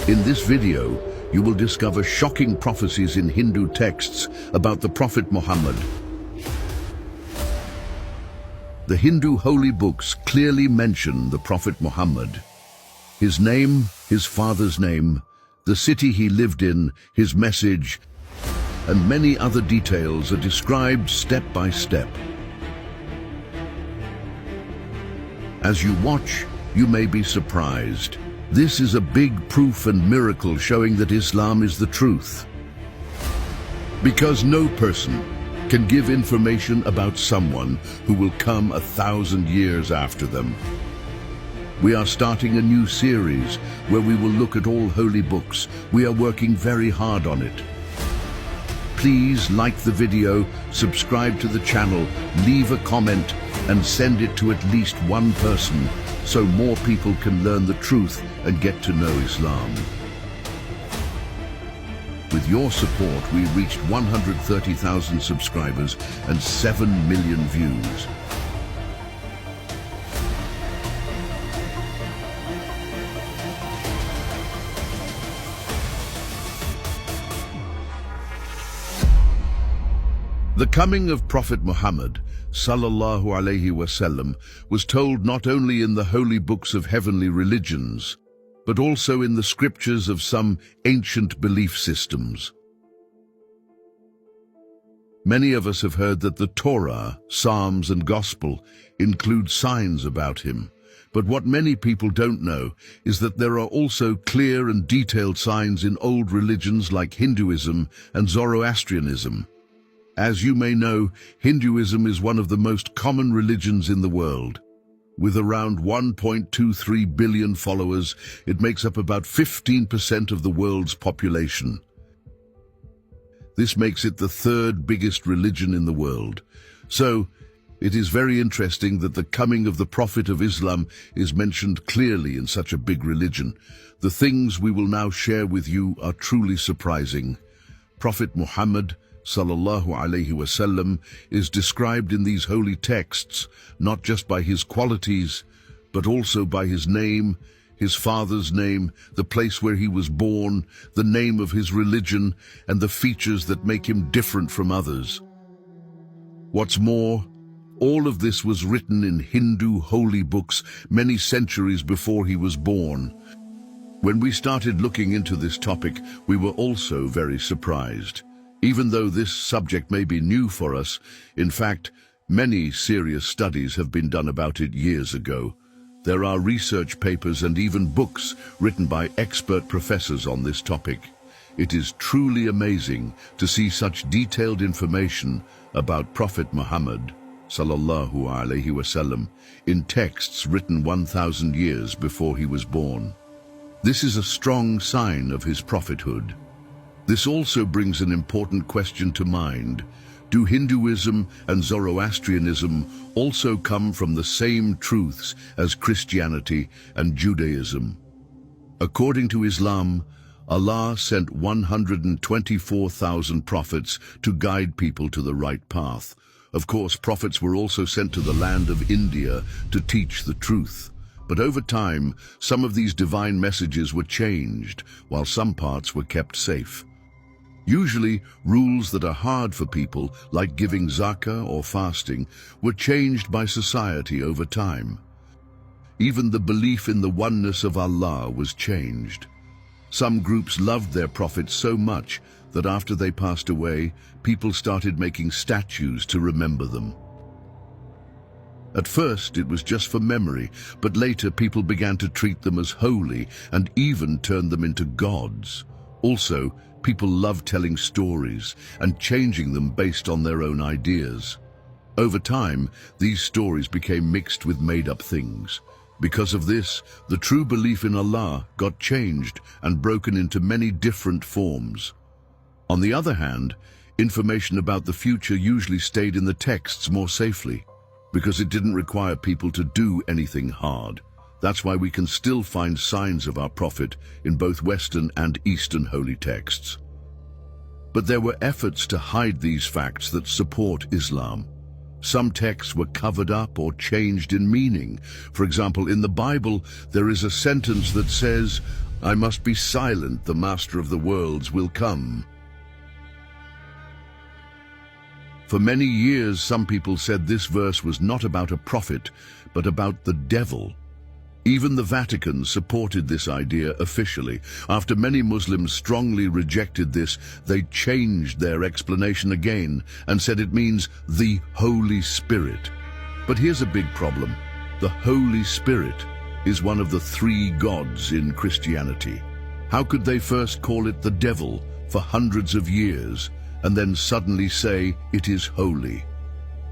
In this video, you will discover shocking prophecies in Hindu texts about the Prophet Muhammad. The Hindu holy books clearly mention the Prophet Muhammad. His name, his father's name, the city he lived in, his message, and many other details are described step by step. As you watch, you may be surprised. This is a big proof and miracle showing that Islam is the truth. Because no person can give information about someone who will come 1,000 years after them. We are starting a new series where we will look at all holy books. We are working very hard on it. Please like the video, subscribe to the channel, leave a comment, and send it to at least one person so more people can learn the truth and get to know Islam. With your support, we reached 130,000 subscribers and 7 million views. The coming of Prophet Muhammad sallallahu alaihi wasallam was told not only in the holy books of heavenly religions, but also in the scriptures of some ancient belief systems. Many of us have heard that the Torah, Psalms, and Gospel include signs about him. But what many people don't know is that there are also clear and detailed signs in old religions like Hinduism and Zoroastrianism. As you may know, Hinduism is one of the most common religions in the world. With around 1.23 billion followers, it makes up about 15% of the world's population. This makes it the third biggest religion in the world. So, it is very interesting that the coming of the Prophet of Islam is mentioned clearly in such a big religion. The things we will now share with you are truly surprising. Prophet Muhammad sallallahu alaihi wasallam is described in these holy texts not just by his qualities, but also by his name, his father's name, the place where he was born, the name of his religion, and the features that make him different from others. What's more, all of this was written in Hindu holy books many centuries before he was born. When we started looking into this topic, we were also very surprised. Even though this subject may be new for us, in fact, many serious studies have been done about it years ago. There are research papers and even books written by expert professors on this topic. It is truly amazing to see such detailed information about Prophet Muhammad sallallahu alaihi wasallam in texts written 1,000 years before he was born. This is a strong sign of his prophethood. This also brings an important question to mind. Do Hinduism and Zoroastrianism also come from the same truths as Christianity and Judaism? According to Islam, Allah sent 124,000 prophets to guide people to the right path. Of course, prophets were also sent to the land of India to teach the truth. But over time, some of these divine messages were changed, while some parts were kept safe. Usually, rules that are hard for people, like giving zakah or fasting, were changed by society over time. Even the belief in the oneness of Allah was changed. Some groups loved their prophets so much that after they passed away, people started making statues to remember them. At first, it was just for memory, but later people began to treat them as holy and even turned them into gods. Also, people loved telling stories and changing them based on their own ideas. Over time, these stories became mixed with made-up things. Because of this, the true belief in Allah got changed and broken into many different forms. On the other hand, information about the future usually stayed in the texts more safely, because it didn't require people to do anything hard. That's why we can still find signs of our prophet in both Western and Eastern holy texts. But there were efforts to hide these facts that support Islam. Some texts were covered up or changed in meaning. For example, in the Bible, there is a sentence that says, I must be silent, the master of the worlds will come. For many years, some people said this verse was not about a prophet, but about the devil. Even the Vatican supported this idea officially. After many Muslims strongly rejected this, they changed their explanation again and said it means the Holy Spirit. But here's a big problem. The Holy Spirit is one of the three gods in Christianity. How could they first call it the devil for hundreds of years and then suddenly say it is holy?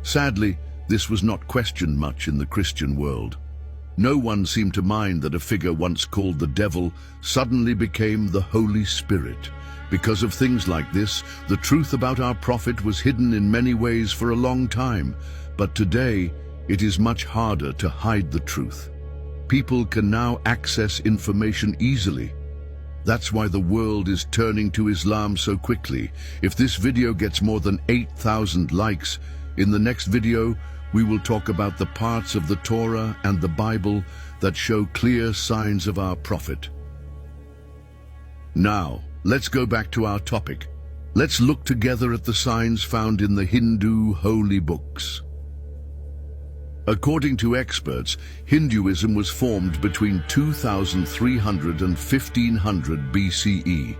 Sadly, this was not questioned much in the Christian world. No one seemed to mind that a figure once called the devil suddenly became the Holy Spirit. Because of things like this, the truth about our prophet was hidden in many ways for a long time, but today it is much harder to hide the truth. People can now access information easily. That's why the world is turning to Islam so quickly. If this video gets more than 8,000 likes, in the next video, we will talk about the parts of the Torah and the Bible that show clear signs of our prophet. Now, let's go back to our topic. Let's look together at the signs found in the Hindu holy books. According to experts, Hinduism was formed between 2300 and 1500 BCE.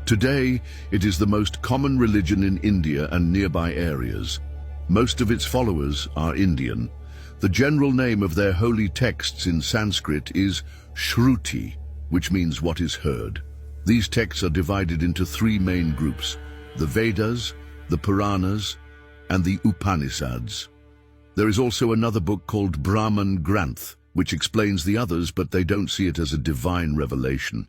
Today, it is the most common religion in India and nearby areas. Most of its followers are Indian. The general name of their holy texts in Sanskrit is Shruti, which means what is heard. These texts are divided into three main groups: the Vedas, the Puranas, and the Upanishads. There is also another book called Brahman Granth, which explains the others, but they don't see it as a divine revelation.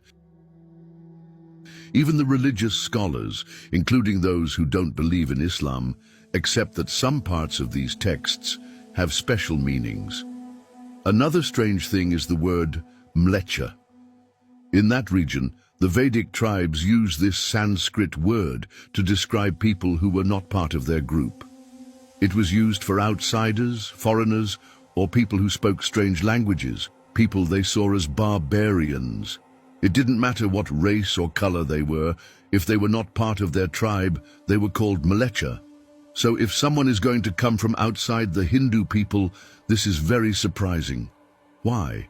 Even the religious scholars, including those who don't believe in Islam, accept that some parts of these texts have special meanings. Another strange thing is the word mlecha. In that region, the Vedic tribes use this Sanskrit word to describe people who were not part of their group. It was used for outsiders, foreigners, or people who spoke strange languages, people they saw as barbarians. It didn't matter what race or color they were. If they were not part of their tribe, they were called mlecha. So if someone is going to come from outside the Hindu people, this is very surprising. Why?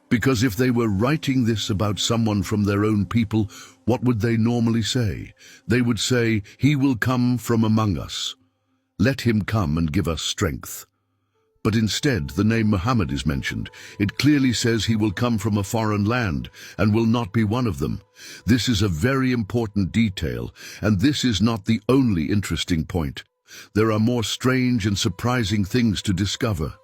Because if they were writing this about someone from their own people, what would they normally say? They would say, "He will come from among us. Let him come and give us strength." But instead, the name Muhammad is mentioned. It clearly says he will come from a foreign land and will not be one of them. This is a very important detail, and this is not the only interesting point. There are more strange and surprising things to discover.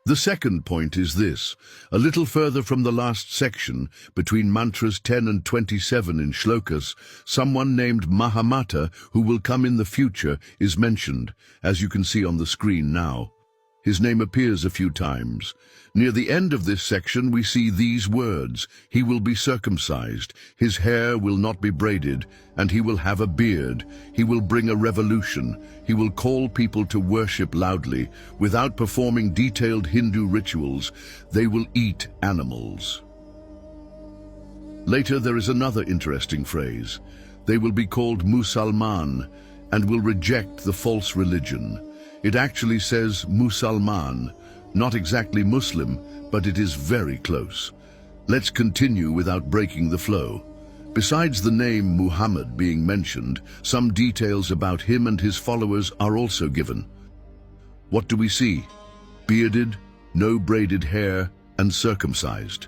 The second point is this. A little further from the last section, between mantras 10 and 27 in shlokas, someone named Mahamata, who will come in the future, is mentioned, as you can see on the screen now. His name appears a few times. Near the end of this section, we see these words: "He will be circumcised, his hair will not be braided, and he will have a beard. He will bring a revolution. He will call people to worship loudly. Without performing detailed Hindu rituals, they will eat animals." Later, there is another interesting phrase. They will be called Musalman and will reject the false religion. It actually says Musalman, not exactly Muslim, but it is very close. Let's continue without breaking the flow. Besides the name Muhammad being mentioned, some details about him and his followers are also given. What do we see? Bearded, no braided hair, and circumcised.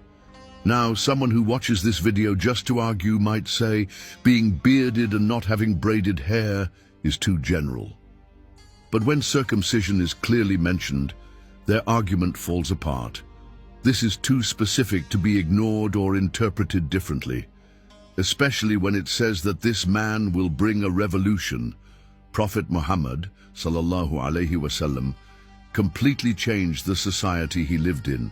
Now, someone who watches this video just to argue might say, being bearded and not having braided hair is too general. But when circumcision is clearly mentioned, their argument falls apart. This is too specific to be ignored or interpreted differently, especially when it says that this man will bring a revolution. Prophet Muhammad, sallallahu alaihi wasallam, completely changed the society he lived in.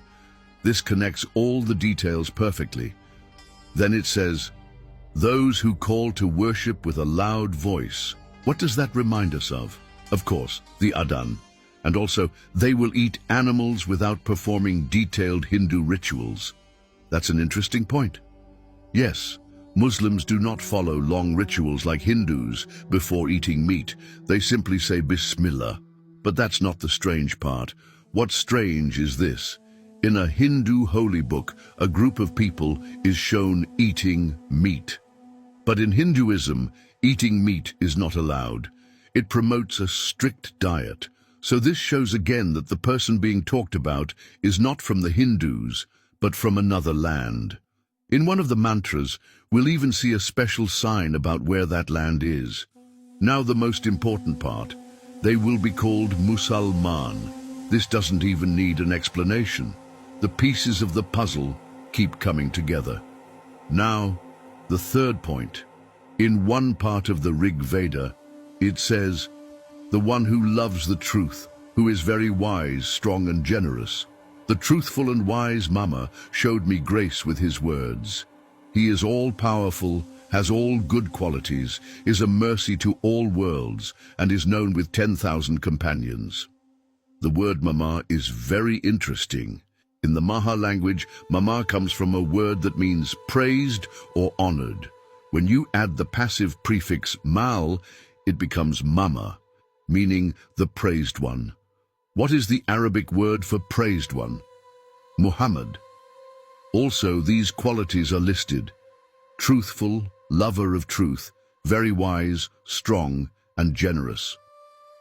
This connects all the details perfectly. Then it says, "Those who call to worship with a loud voice." What does that remind us of? Of course, the Adhan. And also, they will eat animals without performing detailed Hindu rituals. That's an interesting point. Yes, Muslims do not follow long rituals like Hindus before eating meat. They simply say Bismillah. But that's not the strange part. What's strange is this. In a Hindu holy book, a group of people is shown eating meat. But in Hinduism, eating meat is not allowed. It promotes a strict diet. So this shows again that the person being talked about is not from the Hindus, but from another land. In one of the mantras, we'll even see a special sign about where that land is. Now the most important part. They will be called Musalman. This doesn't even need an explanation. The pieces of the puzzle keep coming together. Now, the third point. In one part of the Rig Veda, it says, "The one who loves the truth, who is very wise, strong and generous. The truthful and wise Mama showed me grace with his words. He is all-powerful, has all good qualities, is a mercy to all worlds, and is known with 10,000 companions." The word Mama is very interesting. In the Maha language, Mama comes from a word that means praised or honored. When you add the passive prefix mal, it becomes Mama, meaning the praised one. What is the Arabic word for praised one? Muhammad. Also, these qualities are listed. Truthful, lover of truth, very wise, strong, and generous.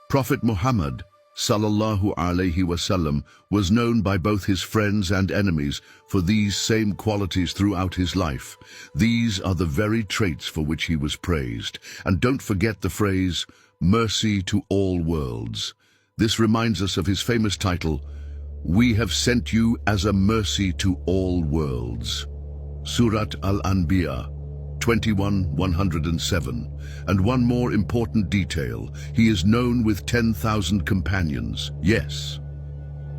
Prophet Muhammad, sallallahu alaihi wasallam, was known by both his friends and enemies for these same qualities throughout his life. These are the very traits for which he was praised. And don't forget the phrase, mercy to all worlds. This reminds us of his famous title, "We have sent you as a mercy to all worlds." Surat Al-Anbiya 21:107. And one more important detail, he is known with 10,000 companions. Yes.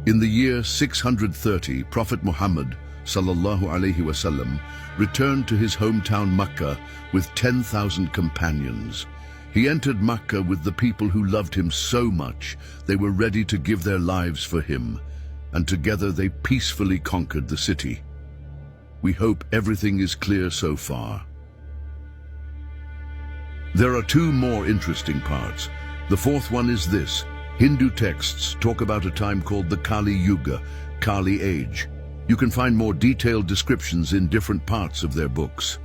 In the year 630, Prophet Muhammad sallallahu alaihi wasallam returned to his hometown Makkah with 10,000 companions. He entered Makkah with the people who loved him so much, they were ready to give their lives for him, and together they peacefully conquered the city. We hope everything is clear so far. There are two more interesting parts. The fourth one is this. Hindu texts talk about a time called the Kali Yuga, Kali Age. You can find more detailed descriptions in different parts of their books.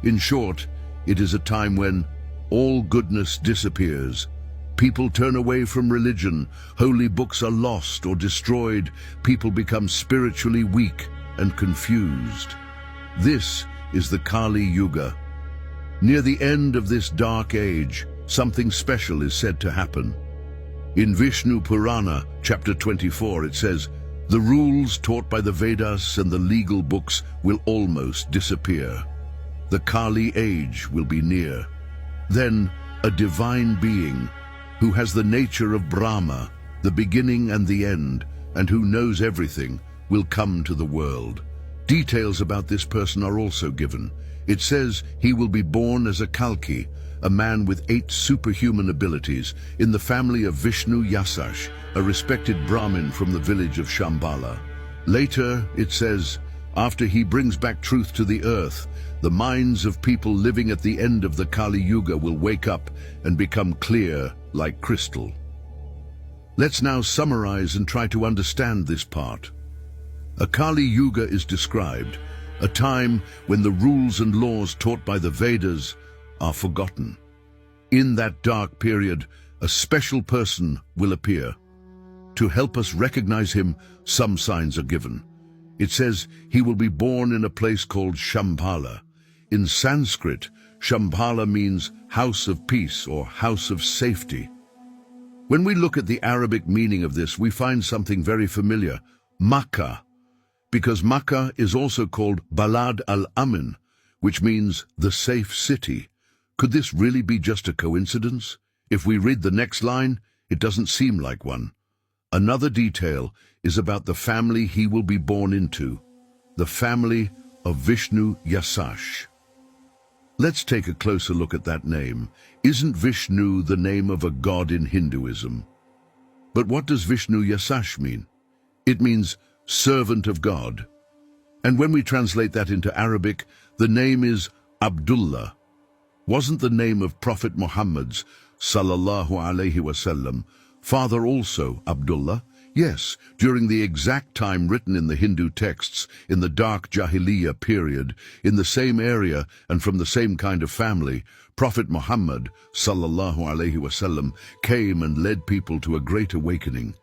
In short, it is a time when all goodness disappears. People turn away from religion, holy books are lost or destroyed, people become spiritually weak and confused. This is the Kali Yuga. Near the end of this dark age, something special is said to happen. In Vishnu Purana, chapter 24, it says, "The rules taught by the Vedas and the legal books will almost disappear. The Kali age will be near. Then a divine being who has the nature of Brahma, the beginning and the end, and who knows everything, will come to the world." Details about this person are also given. It says he will be born as a Kalki, a man with 8 superhuman abilities, in the family of Vishnu Yasash, a respected Brahmin from the village of Shambhala. Later, it says, after he brings back truth to the earth, the minds of people living at the end of the Kali Yuga will wake up and become clear like crystal. Let's now summarize and try to understand this part. A Kali Yuga is described, a time when the rules and laws taught by the Vedas are forgotten. In that dark period, a special person will appear. To help us recognize him, some signs are given. It says he will be born in a place called Shambhala. In Sanskrit, Shambhala means house of peace or house of safety. When we look at the Arabic meaning of this, we find something very familiar, Makkah, because Makkah is also called Balad al-Amin, which means the safe city. Could this really be just a coincidence? If we read the next line, it doesn't seem like one. Another detail is about the family he will be born into, the family of Vishnu Yasash. Let's take a closer look at that name. Isn't Vishnu the name of a god in Hinduism? But what does Vishnu Yasash mean? It means servant of God. And when we translate that into Arabic, the name is Abdullah. Wasn't the name of Prophet Muhammad's sallallahu alaihi wasallam father also Abdullah? Yes, during the exact time written in the Hindu texts, in the dark Jahiliyyah period, in the same area and from the same kind of family, Prophet Muhammad sallallahu alaihi wasallam came and led people to a great awakening.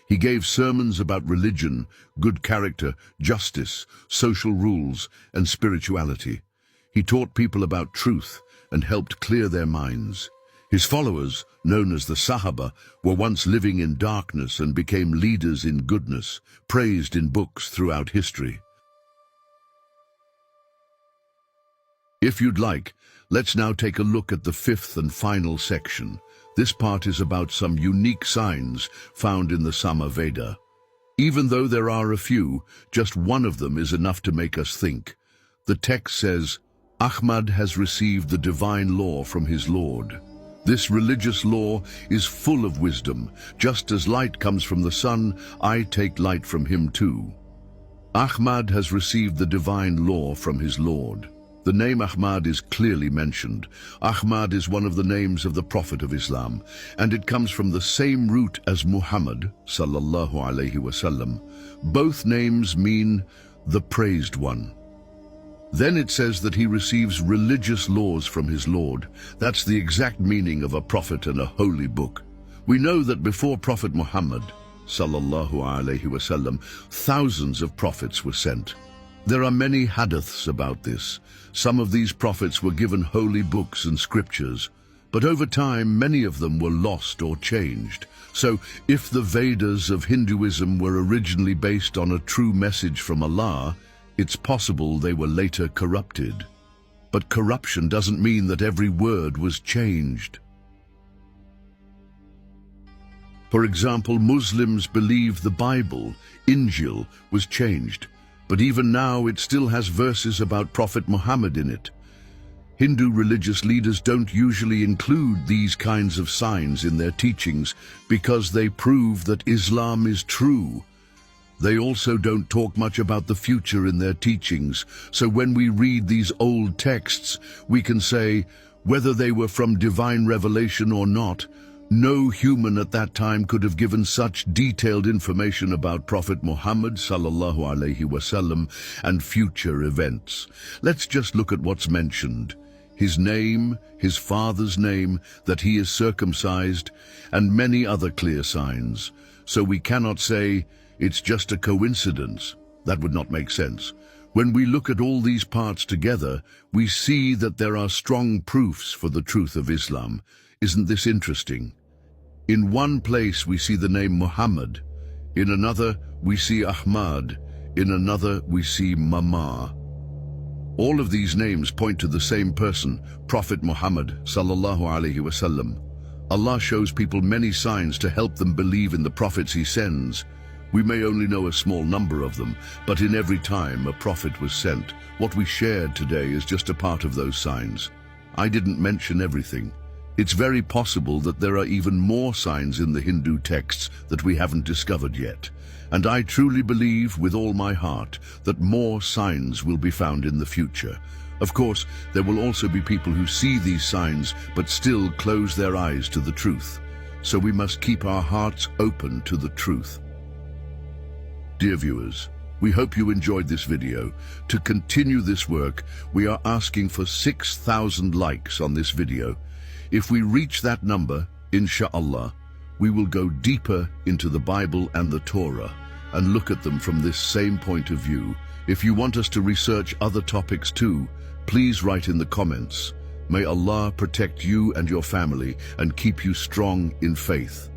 He gave sermons about religion, good character, justice, social rules, and spirituality. He taught people about truth and helped clear their minds. His followers, known as the Sahaba, were once living in darkness and became leaders in goodness, praised in books throughout history. If you'd like, let's now take a look at the fifth and final section. This part is about some unique signs found in the Sama Veda. Even though there are a few, just one of them is enough to make us think. The text says, Ahmad has received the divine law from his Lord. This religious law is full of wisdom. Just as light comes from the sun, I take light from him too. Ahmad has received the divine law from his Lord. The name Ahmad is clearly mentioned. Ahmad is one of the names of the Prophet of Islam, and it comes from the same root as Muhammad sallallahu alaihi wasallam. Both names mean the praised one. Then it says that he receives religious laws from his Lord. That's the exact meaning of a prophet and a holy book. We know that before Prophet Muhammad sallallahu alaihi wasallam, thousands of prophets were sent. There are many hadiths about this. Some of these prophets were given holy books and scriptures, but over time many of them were lost or changed. So if the Vedas of Hinduism were originally based on a true message from Allah, it's possible they were later corrupted. But corruption doesn't mean that every word was changed. For example, Muslims believe the Bible, Injil, was changed, but even now it still has verses about Prophet Muhammad in it. Hindu religious leaders don't usually include these kinds of signs in their teachings because they prove that Islam is true. They also don't talk much about the future in their teachings, so when we read these old texts, we can say, whether they were from divine revelation or not, no human at that time could have given such detailed information about Prophet Muhammad sallallahu alaihi wasallam and future events. Let's just look at what's mentioned. His name, his father's name, that he is circumcised, and many other clear signs. So we cannot say, it's just a coincidence. That would not make sense. When we look at all these parts together, we see that there are strong proofs for the truth of Islam. Isn't this interesting? In one place we see the name Muhammad, in another we see Ahmad, in another we see Mama. All of these names point to the same person, Prophet Muhammad sallallahu alaihi wasallam. Allah shows people many signs to help them believe in the prophets he sends. We may only know a small number of them, but in every time a prophet was sent. What we shared today is just a part of those signs. I didn't mention everything. It's very possible that there are even more signs in the Hindu texts that we haven't discovered yet. And I truly believe with all my heart that more signs will be found in the future. Of course, there will also be people who see these signs but still close their eyes to the truth. So we must keep our hearts open to the truth. Dear viewers, we hope you enjoyed this video. To continue this work, we are asking for 6,000 likes on this video. If we reach that number, inshallah, we will go deeper into the Bible and the Torah and look at them from this same point of view. If you want us to research other topics too, please write in the comments. May Allah protect you and your family and keep you strong in faith.